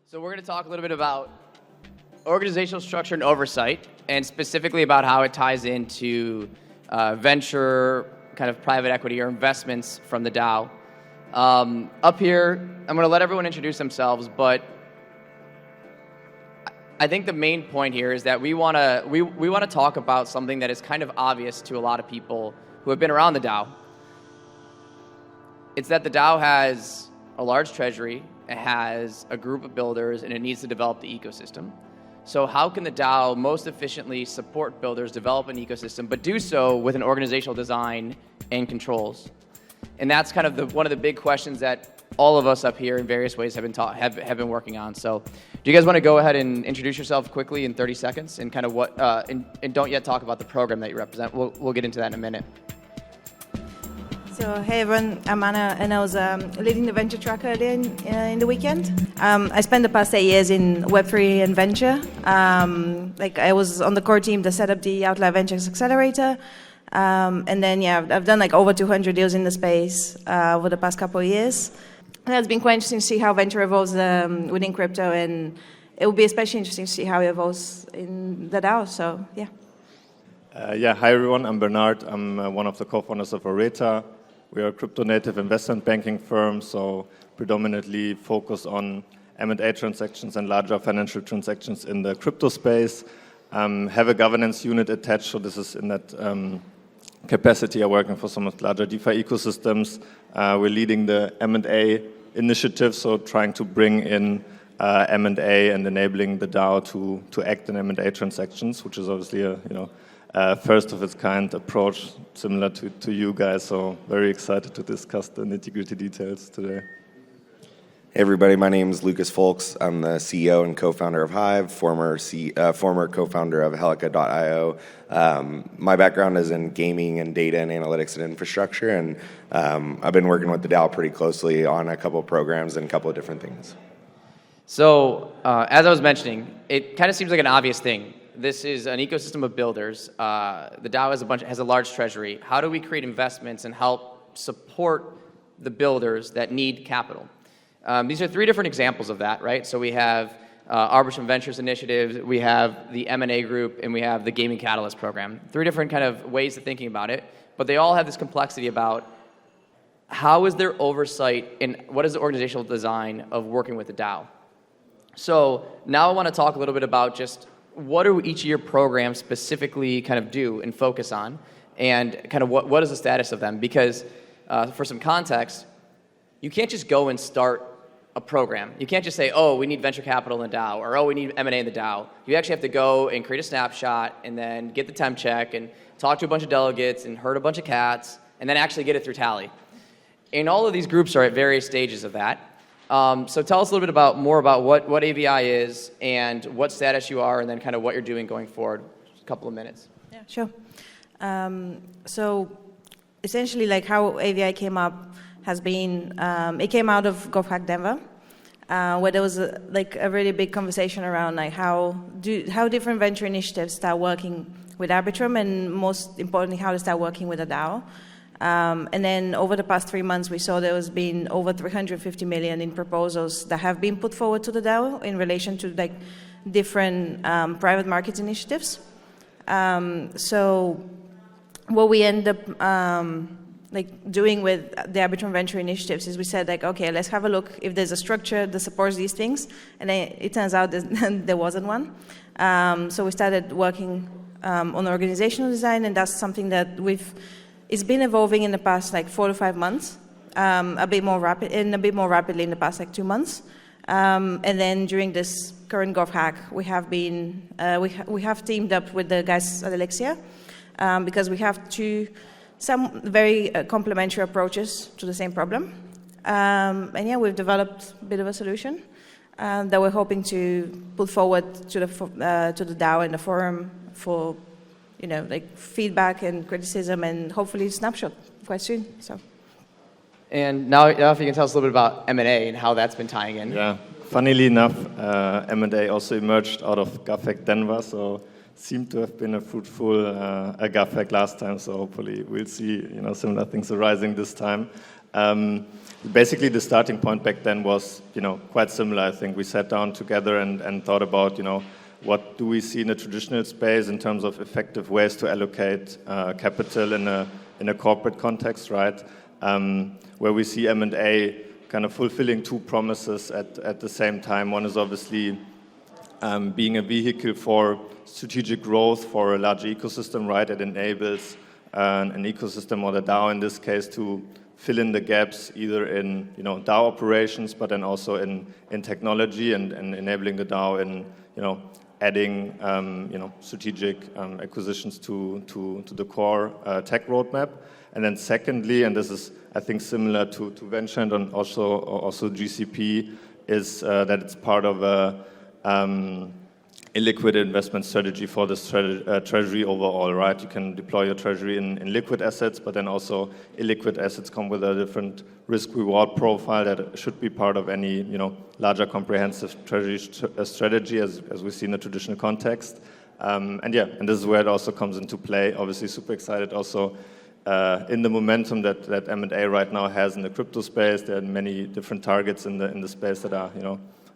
So we're going to talk a little bit about organizational structure and oversight, and specifically about how it ties into venture, kind of private equity or investments from the DAO. Up here, I'm going to let everyone introduce themselves, but I think the main point here is that we want to talk about something that is kind of obvious to a lot of people who have been around the DAO. It's that the DAO has a large treasury, it has a group of builders, and it needs to develop the ecosystem. So how can the DAO most efficiently support builders develop an ecosystem, but do so with an organizational design and controls? And that's kind of one of the big questions that all of us up here in various ways have been working on. So do you guys want to go ahead and introduce yourself quickly in 30 seconds and kind of what, and don't yet talk about the program that you represent. We'll get into that in a minute. So, hey everyone, I'm Anna, and I was leading the venture track earlier in the weekend. I spent the past 8 years in Web3 and venture. I was on the core team that set up the Outlier Ventures Accelerator. And then, I've done over 200 deals in the space over the past couple of years. And it's been quite interesting to see how venture evolves within crypto, and it will be especially interesting to see how it evolves in the DAO, so yeah. Hi everyone, I'm Bernard. I'm one of the co-founders of Moderator. We are a crypto-native investment banking firm, so predominantly focus on M&A transactions and larger financial transactions in the crypto space. Have a governance unit attached, so this is in that capacity are working for some of the larger DeFi ecosystems. We're leading the M&A initiative, so trying to bring in M&A and enabling the DAO to act in M&A transactions, which is obviously a first of its kind approach, similar to you guys. So very excited to discuss the nitty-gritty details today. Hey everybody, my name is Lucas Fulks. I'm the CEO and co-founder of Hive, former co-founder of Helica.io. My background is in gaming and data and analytics and infrastructure, and I've been working with the DAO pretty closely on a couple of programs and a couple of different things. So, as I was mentioning, it kind of seems like an obvious thing. This is an ecosystem of builders. The DAO has a large treasury. How do we create investments and help support the builders that need capital? These are three different examples of that, right? So we have Arbitrum Ventures initiatives, we have the M&A group, and we have the Gaming Catalyst program. Three different kind of ways of thinking about it, but they all have this complexity about how is their oversight and what is the organizational design of working with the DAO. So now I want to talk a little bit about just what do each of your programs specifically kind of do and focus on, and kind of what is the status of them? Because for some context, you can't just go and start a program. You can't just say, oh, we need venture capital in the DAO, or oh, we need M&A in the DAO. You actually have to go and create a snapshot and then get the temp check and talk to a bunch of delegates and herd a bunch of cats and then actually get it through Tally. And all of these groups are at various stages of that. So tell us a little bit more about what AVI is and what status you are, and then kind of what you're doing going forward. Just a couple of minutes. Yeah, sure. So essentially, how AVI came up has been, it came out of GovHack Denver, where there was a really big conversation around how different venture initiatives start working with Arbitrum, and most importantly, how they start working with a DAO. And then over the past 3 months, we saw there has been over 350 million in proposals that have been put forward to the DAO in relation to different private market initiatives. So what we end up doing with the Arbitrum Venture initiatives is we said okay, let's have a look if there's a structure that supports these things, and it turns out there wasn't one. So we started working on organizational design, and that's something that it's been evolving in the past 4 to 5 months, a bit more rapidly in the past 2 months. And then during this current GovHack, we have teamed up with the guys at Elixir, because we have some very complementary approaches to the same problem. And we've developed a bit of a solution that we're hoping to put forward to the DAO and the forum for feedback and criticism, and hopefully snapshot quite soon. So. And now if you can tell us a little bit about M&A and how that's been tying in. Yeah, funnily enough, M&A also emerged out of GovHack Denver, so seemed to have been a fruitful GovHack last time. So hopefully we'll see similar things arising this time. basically the starting point back then was, quite similar. I think we sat down together and thought about, what do we see in the traditional space in terms of effective ways to allocate capital in a corporate context, right? Where we see M&A kind of fulfilling two promises at the same time. One is obviously being a vehicle for strategic growth for a larger ecosystem, right? It enables an ecosystem, or the DAO in this case, to fill in the gaps either in DAO operations, but then also in technology and enabling the DAO in adding strategic acquisitions to the core tech roadmap. And then secondly, and this is I think similar to venture and also GCP, is that it's part of a illiquid investment strategy for the treasury overall, right? You can deploy your treasury in liquid assets, but then also illiquid assets come with a different risk-reward profile that should be part of any larger comprehensive treasury strategy as we see in the traditional context. And this is where it also comes into play. Obviously, super excited also in the momentum that M&A right now has in the crypto space. There are many different targets in the space that are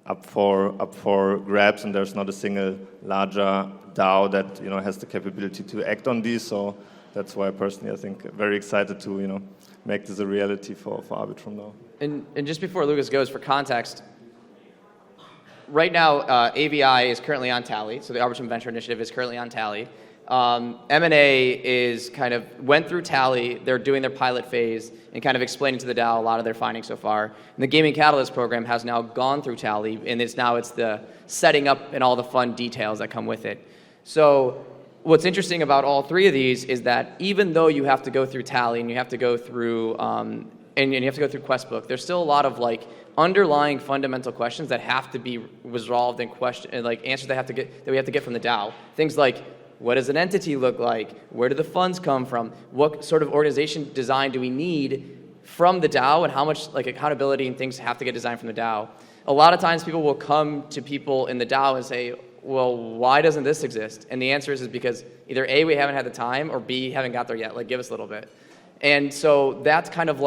up for grabs, and there's not a single larger DAO that has the capability to act on these. So that's why personally I think very excited to make this a reality for Arbitrum now. And just before Lucas goes, for context, right now AVI is currently on Tally, so the Arbitrum Venture Initiative is currently on Tally. M&A is went through Tally. They're doing their pilot phase and kind of explaining to the DAO a lot of their findings so far. And the Gaming Catalyst program has now gone through Tally, and it's the setting up and all the fun details that come with it. So what's interesting about all three of these is that even though you have to go through Tally and you have to go through and you have to go through Questbook, there's still a lot of underlying fundamental questions that have to be resolved and answers that we have to get from the DAO. Things like, what does an entity look like? Where do the funds come from? What sort of organization design do we need from the DAO, and how much accountability and things have to get designed from the DAO? A lot of times people will come to people in the DAO and say, well, why doesn't this exist? And the answer is because either A, we haven't had the time, or B, haven't got there yet. Give us a little bit. And so that's kind of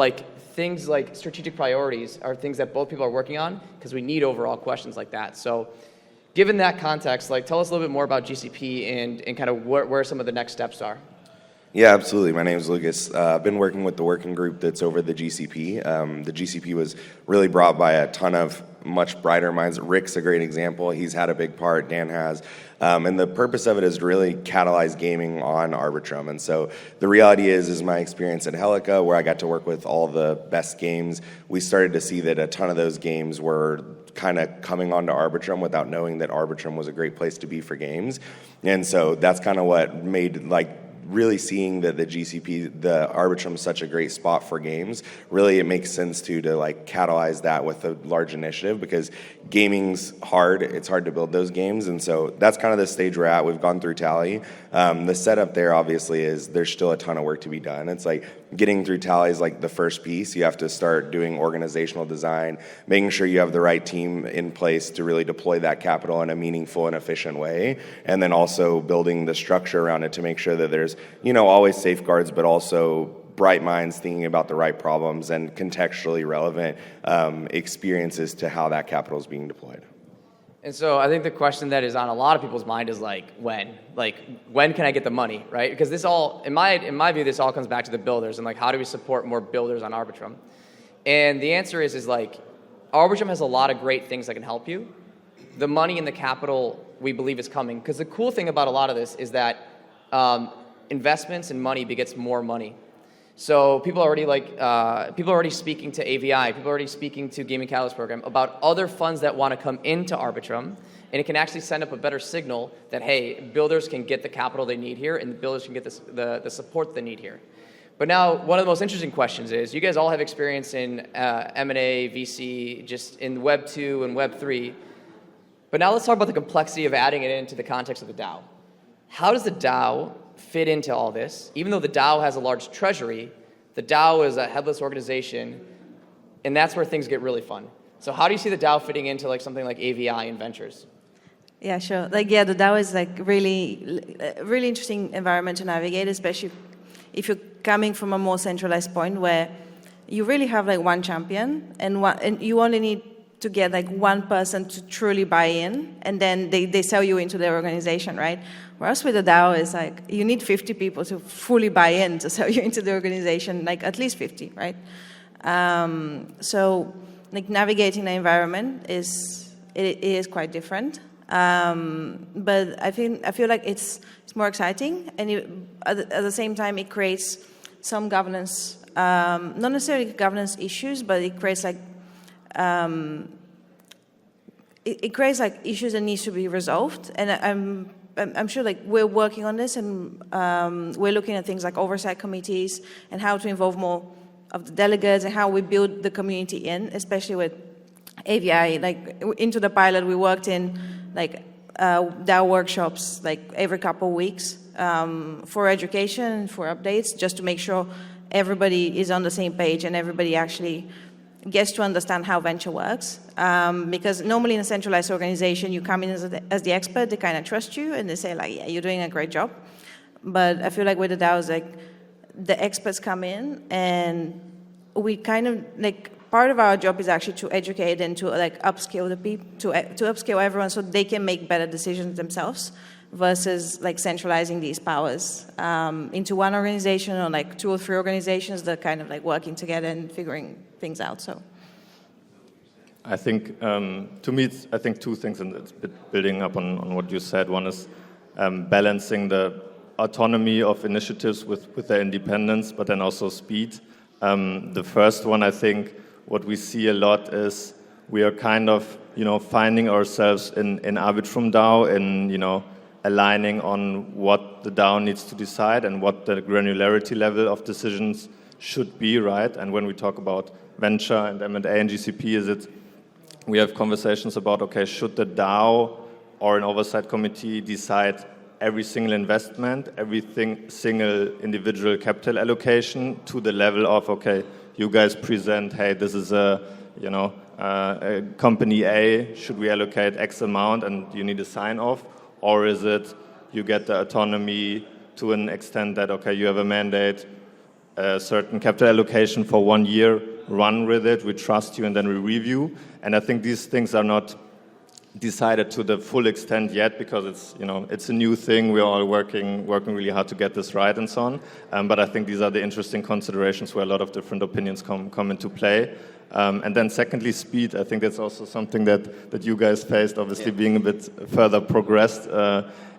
things like strategic priorities are things that both people are working on, because we need overall questions like that. So given that context, tell us a little bit more about GCP and kind of where some of the next steps are. Yeah, absolutely. My name is Lucas. I've been working with the working group that's over the GCP. The GCP was really brought by a ton of much brighter minds. Rick's a great example. He's had a big part. Dan has. And the purpose of it is to really catalyze gaming on Arbitrum. And so the reality is my experience at Helica, where I got to work with all the best games, we started to see that a ton of those games were kind of coming onto Arbitrum without knowing that Arbitrum was a great place to be for games. And so that's kind of what made really seeing that the GCP, the Arbitrum, is such a great spot for games. Really, it makes sense to catalyze that with a large initiative, because gaming's hard. It's hard to build those games, and so that's kind of the stage we're at. We've gone through Tally. The setup there obviously is there's still a ton of work to be done. It's getting through Tally is the first piece. You have to start doing organizational design, making sure you have the right team in place to really deploy that capital in a meaningful and efficient way, and then also building the structure around it to make sure that there's always safeguards, but also bright minds thinking about the right problems and contextually relevant experiences to how that capital is being deployed. And so I think the question that is on a lot of people's mind is when? When can I get the money, right? Because this all, in my view, this all comes back to the builders and how do we support more builders on Arbitrum? And the answer is Arbitrum has a lot of great things that can help you. The money and the capital we believe is coming, because the cool thing about a lot of this is that investments and money begets more money. So people are already speaking to AVI, people are already speaking to Gaming Catalyst program about other funds that want to come into Arbitrum, and it can actually send up a better signal that, hey, builders can get the capital they need here, and the builders can get the support they need here. But now, one of the most interesting questions is, you guys all have experience in M&A, VC, just in Web 2 and Web 3, but now let's talk about the complexity of adding it into the context of the DAO. How does the DAO fit into all this? Even though the DAO has a large treasury, the DAO is a headless organization, and that's where things get really fun. So how do you see the DAO fitting into something like AVI and ventures? Yeah, sure. The DAO is really interesting environment to navigate, especially if you're coming from a more centralized point where you really have like one champion, and you only need to get like one person to truly buy in, and then they sell you into their organization, right? Whereas with the DAO, it's like you need 50 people to fully buy in to sell you into the organization, like at least 50, right? So like navigating the environment is quite different. But I feel like it's more exciting, and at the same time it creates some governance, not necessarily governance issues, but it creates like it creates like issues that needs to be resolved. And I'm sure like we're working on this, and we're looking at things like oversight committees and how to involve more of the delegates and how we build the community in, especially with AVI. Like into the pilot, we worked in like DAO workshops like every couple of weeks for education, for updates, just to make sure everybody is on the same page and everybody actually gets to understand how venture works. Because normally in a centralized organization, you come in as the expert, they kind of trust you and they say like, yeah, you're doing a great job. But I feel like with the DAOs, like the experts come in and we kind of like, part of our job is actually to educate and to like upskill the people, to upskill everyone so they can make better decisions themselves, versus like centralizing these powers into one organization or like 2 or 3 organizations that kind of like working together and figuring things out. So I think to me, I think 2 things, and it's a bit building up on what you said. One is balancing the autonomy of initiatives with their independence, but then also speed. The first one, I think, what we see a lot is we are kind of, finding ourselves in Arbitrum DAO, in, aligning on what the DAO needs to decide and what the granularity level of decisions should be, right? And when we talk about venture and M&A and GCP, we have conversations about, okay, should the DAO or an oversight committee decide every single investment, single individual capital allocation to the level of, okay, you guys present, hey, this is a company A, should we allocate X amount and you need a sign-off? Or is it you get the autonomy to an extent that, okay, you have a mandate, a certain capital allocation for 1 year, run with it, we trust you, and then we review. And I think these things are not decided to the full extent yet, because it's a new thing. We're all working really hard to get this right and so on. But I think these are the interesting considerations where a lot of different opinions come into play. And then secondly, speed. I think that's also something that you guys faced, obviously being a bit further progressed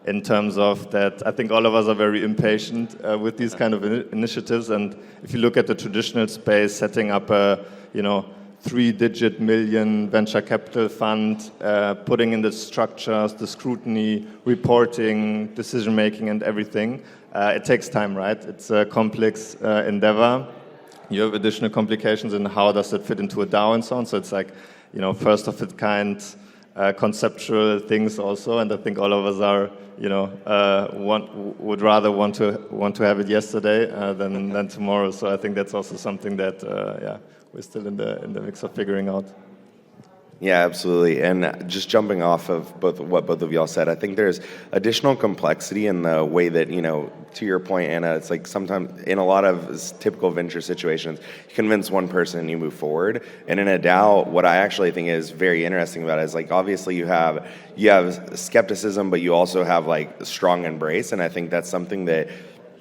in terms of that. I think all of us are very impatient with these kind of initiatives. And if you look at the traditional space, setting up a 3-digit million venture capital fund, putting in the structures, the scrutiny, reporting, decision-making, and everything. It takes time, right? It's a complex endeavor. You have additional complications in how does it fit into a DAO and so on. So it's like, first of its kind, conceptual things also. And I think all of us are, would rather want to have it yesterday than tomorrow. So I think that's also something that, we're still in the mix of figuring out. Yeah, absolutely. And just jumping off of what both of y'all said, I think there's additional complexity in the way that, to your point, Anna, it's like sometimes in a lot of typical venture situations, you convince one person and you move forward. And in a DAO, what I actually think is very interesting about it is like, obviously you have skepticism, but you also have like strong embrace. And I think that's something that,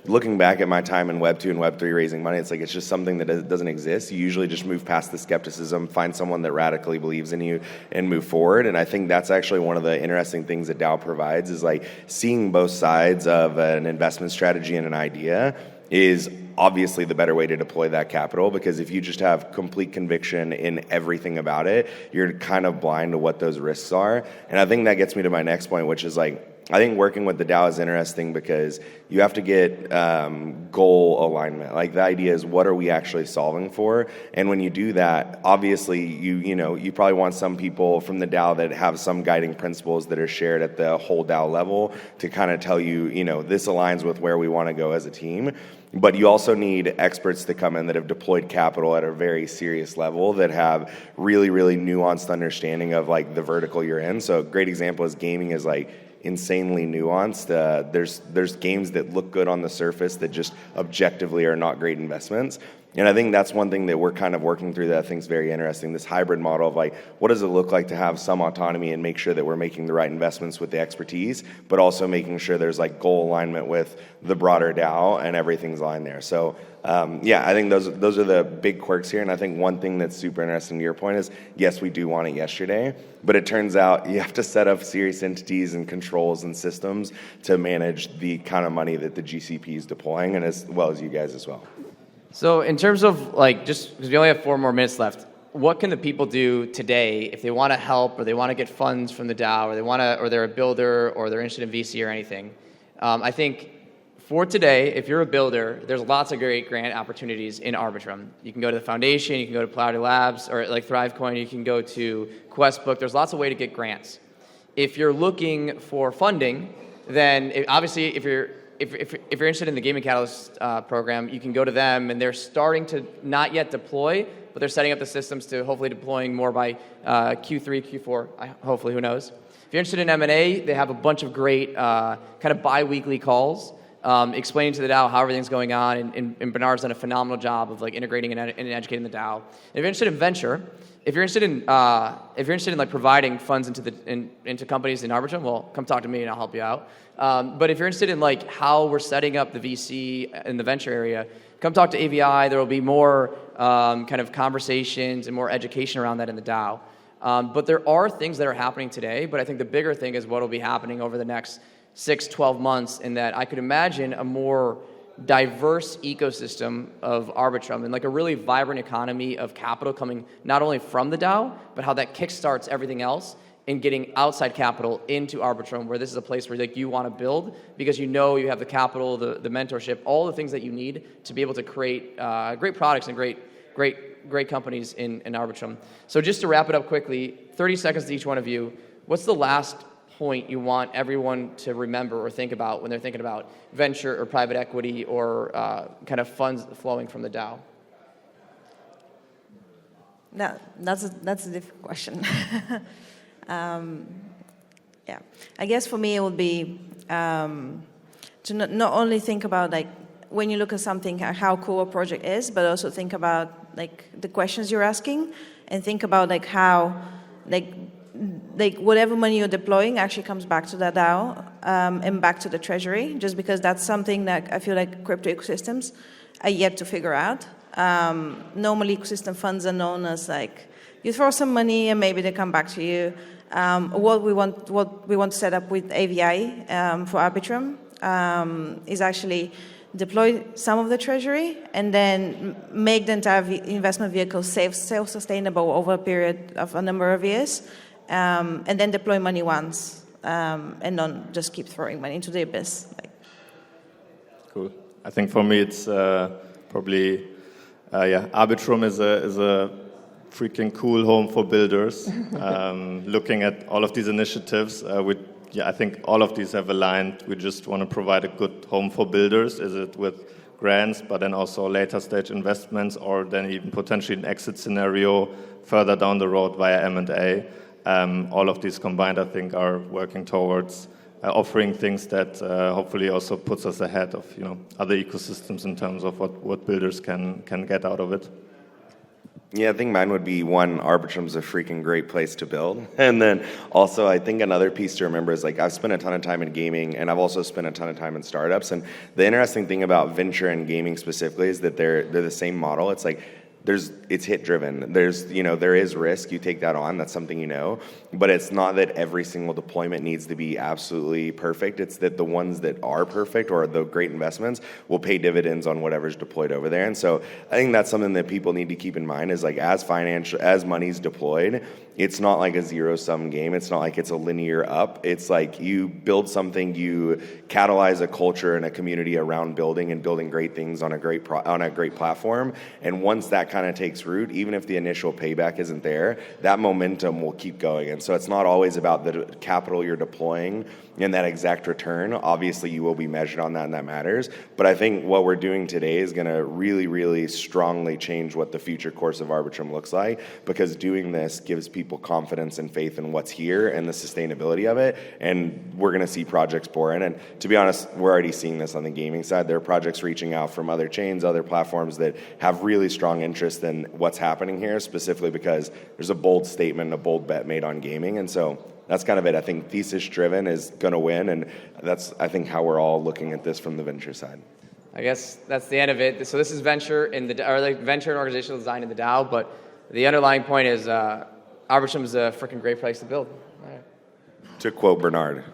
looking back at my time in Web 2 and Web 3 raising money, it's just something that doesn't exist. You usually just move past the skepticism, find someone that radically believes in you, and move forward. And I think that's actually one of the interesting things that DAO provides, is like seeing both sides of an investment strategy and an idea is obviously the better way to deploy that capital, because if you just have complete conviction in everything about it, you're kind of blind to what those risks are. And I think that gets me to my next point, which is like, I think working with the DAO is interesting because you have to get goal alignment. Like the idea is, what are we actually solving for? And when you do that, obviously you probably want some people from the DAO that have some guiding principles that are shared at the whole DAO level to kind of tell you, this aligns with where we want to go as a team. But you also need experts to come in that have deployed capital at a very serious level, that have really, really nuanced understanding of like the vertical you're in. So a great example is gaming is like insanely nuanced. There's games that look good on the surface that just objectively are not great investments. And I think that's one thing that we're kind of working through that I think is very interesting, this hybrid model of like, what does it look like to have some autonomy and make sure that we're making the right investments with the expertise, but also making sure there's like goal alignment with the broader DAO and everything's aligned there. So yeah, I think those are the big quirks here. And I think one thing that's super interesting to your point is, yes, we do want it yesterday, but it turns out you have to set up serious entities and controls and systems to manage the kind of money that the GCP is deploying, and as well as you guys as well. So in terms of like, just because we only have 4 more minutes left, what can the people do today if they want to help or they want to get funds from the DAO or they're a builder or they're interested in VC or anything? I think for today, if you're a builder, there's lots of great grant opportunities in Arbitrum. You can go to the foundation, you can go to Plowdy Labs or like ThriveCoin, you can go to Questbook. There's lots of ways to get grants. If you're looking for funding, then obviously if you're interested in the Gaming Catalyst program, you can go to them, and they're starting to not yet deploy, but they're setting up the systems to hopefully deploying more by Q3, Q4, hopefully, who knows. If you're interested in M&A, they have a bunch of great kind of bi-weekly calls explaining to the DAO how everything's going on, and Bernard's done a phenomenal job of like integrating and educating the DAO. And if you're interested in venture, if you're interested in like providing funds into companies in Arbitrum, well, come talk to me and I'll help you out. But if you're interested in like how we're setting up the VC in the venture area, come talk to AVI. There will be more kind of conversations and more education around that in the DAO. But there are things that are happening today, but I think the bigger thing is what will be happening over the next 6-12 months, in that I could imagine a more diverse ecosystem of Arbitrum and like a really vibrant economy of capital coming not only from the DAO, but how that kickstarts everything else and getting outside capital into Arbitrum, where this is a place where like you want to build because you know you have the capital, the mentorship, all the things that you need to be able to create great products and great companies in Arbitrum. So just to wrap it up quickly, 30 seconds to each one of you. What's the last point you want everyone to remember or think about when they're thinking about venture or private equity or kind of funds flowing from the DAO? No, that's a difficult question. Yeah, I guess for me it would be to not only think about like when you look at something how cool a project is, but also think about like the questions you're asking, and think about like how like whatever money you're deploying actually comes back to the DAO and back to the treasury, just because that's something that I feel like crypto ecosystems are yet to figure out. Normally ecosystem funds are known as like you throw some money and maybe they come back to you. What we want to set up with AVI for Arbitrum is actually deploy some of the treasury and then make the entire investment vehicle self-sustainable over a period of a number of years, and then deploy money once, and not just keep throwing money into the abyss. Cool. I think for me it's probably Arbitrum is a freaking cool home for builders. Looking at all of these initiatives, I think all of these have aligned. We just want to provide a good home for builders. Is it with grants, but then also later stage investments, or then even potentially an exit scenario further down the road via M&A. All of these combined, I think, are working towards offering things that hopefully also puts us ahead of other ecosystems in terms of what builders can get out of it. Yeah, I think mine would be one, Arbitrum's a freaking great place to build. And then also I think another piece to remember is like I've spent a ton of time in gaming and I've also spent a ton of time in startups. And the interesting thing about venture and gaming specifically is that they're the same model. It's like it's hit driven. There is risk. You take that on. That's something but it's not that every single deployment needs to be absolutely perfect. It's that the ones that are perfect or the great investments will pay dividends on whatever's deployed over there. And so I think that's something that people need to keep in mind is like as money's deployed, it's not like a zero-sum game. It's not like it's a linear up. It's like you build something, you catalyze a culture and a community around building and building great things on a great platform. And once that kind of takes root, even if the initial payback isn't there, that momentum will keep going. And so it's not always about the capital you're deploying and that exact return. Obviously, you will be measured on that, and that matters. But I think what we're doing today is going to really, really strongly change what the future course of Arbitrum looks like, because doing this gives people people confidence and faith in what's here and the sustainability of it. And we're going to see projects pour in. And to be honest, we're already seeing this on the gaming side. There are projects reaching out from other chains, other platforms that have really strong interest in what's happening here, specifically because there's a bold statement, a bold bet made on gaming. And so that's kind of it. I think thesis-driven is going to win, and that's, I think, how we're all looking at this from the venture side. I guess that's the end of it. So this is venture venture and organizational design in the DAO, but the underlying point is Arbitrum is a freaking great place to build. All right. To quote Bernard.